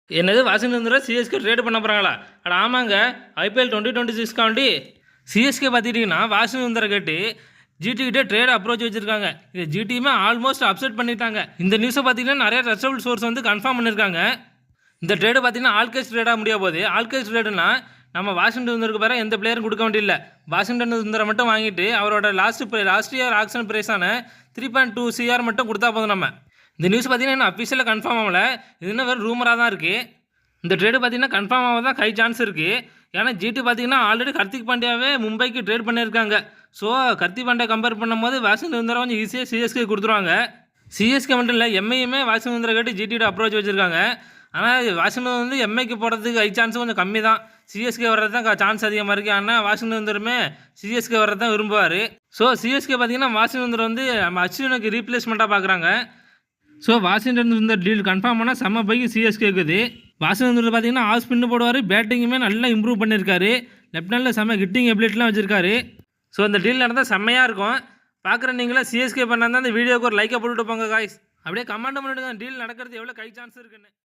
என்னது Washington சுந்தரை CSK trade பண்ண போகிறாங்களா? அட ஆமாங்க, ஐபிஎல் 2026 சிஎஸ்கே பார்த்துட்டிங்கன்னா வாஷிங்டன் சுந்தரை கேட்டு ஜிடி கிட்டே ட்ரேட் அப்ரோச் வச்சுருக்காங்க. இது ஜிடியுமே ஆல்மோஸ்ட் அப்செட் பண்ணிட்டாங்க. இந்த நியூஸை பார்த்தீங்கன்னா நிறைய ட்ரஸ்டபிள் சோர்ஸ் வந்து கன்ஃபார்ம் பண்ணியிருக்காங்க. இந்த ட்ரேடு பார்த்தீங்கன்னா ஆல்கேஸ் ட்ரேடாக முடிய போகுது. ஆல்கேஸ் ட்ரேடுனா நம்ம வாஷிங்டன் சுந்தருக்கு பேர எந்த பிளேயரும் கொடுக்க வேண்டியதில்லை. வாஷிங்டன் சுந்தரை மட்டும் வாங்கிட்டு அவரோட லாஸ்ட் இயர் ஆக்ஷன் ப்ரைஸான 3.2 CR மட்டும் கொடுத்தா போதும். நம்ம இந்த நியூஸ் பார்த்தீங்கன்னா இன்னும் அஃபிஷியலாக கன்ஃபார்ம் ஆகலை. இது இன்னும் வெறும் ரூமராக தான் இருக்குது. இந்த ட்ரேடு பார்த்தீங்கன்னா கன்ஃபார்ம் ஆக தான் ஹை சான்ஸ் இருக்குது. ஏன்னா ஜிடி பார்த்தீங்கன்னா ஆல்ரெடி கார்த்திக் பாண்டியாவே மும்பைக்கு ட்ரேட் பண்ணியிருக்காங்க. ஸோ கார்த்திக் பாண்டியா கம்பேர் பண்ணும்போது வாஷிங்டன் சுந்தரை கொஞ்சம் ஈஸியாக சிஎஸ்கே கொடுத்துருவாங்க. சிஎஸ்கே மட்டும் இல்லை, எம்ஐயுமே வாஷிங்டன் சுந்தரை கேட்டு ஜிடியோட அப்ரோச் வச்சுருக்காங்க. ஆனால் வாஷிங்டன் வந்து எம்ஐக்கு போகிறதுக்கு ஹை சான்ஸ் கொஞ்சம் கம்மி தான். சிஎஸ்கே வர்றது தான் சான்ஸ் அதிகமாக இருக்குது. ஆனால் வாஷிங்டன் சுந்தருமே சிஎஸ்கே வர்றது தான் விரும்புவார். ஸோ சிஎஸ்கே பார்த்தீங்கன்னா வாஷிங்டன் சுந்தர் வந்து நம்ம அஸ்வினுக்கு ரீப்ளேஸ்மெண்ட்டாக பார்க்குறாங்க. So Washington Sundar deal confirm பண்ணால் செம்ம பைக்கு சிஎஸ்கே இருக்குது. வாஷிங்டன் சுந்தர் பார்த்தீங்கன்னா ஆஃப் ஸ்பின்னு போடுவார், பேட்டிங்குமே நல்லா இம்ப்ரூவ் பண்ணியிருக்காரு. லெஃப்ட் ஹேண்டில் செம்ம ஹிட்டிங் எபிலிட்டிலாம் வச்சிருக்காரு. ஸோ இந்த டீல் நடந்தால் செம்மையாக இருக்கும். பார்க்குற நீங்களே சிஎஸ்கே பண்ணால் தான் அந்த வீடியோக்கு ஒரு லைக்கை போட்டுட்டு போங்க காய்ஸ். அப்படியே கமெண்ட் பண்ணிவிடுங்க டீல் நடக்கிறது எவ்வளோ கை சான்ஸ் இருக்குன்னு.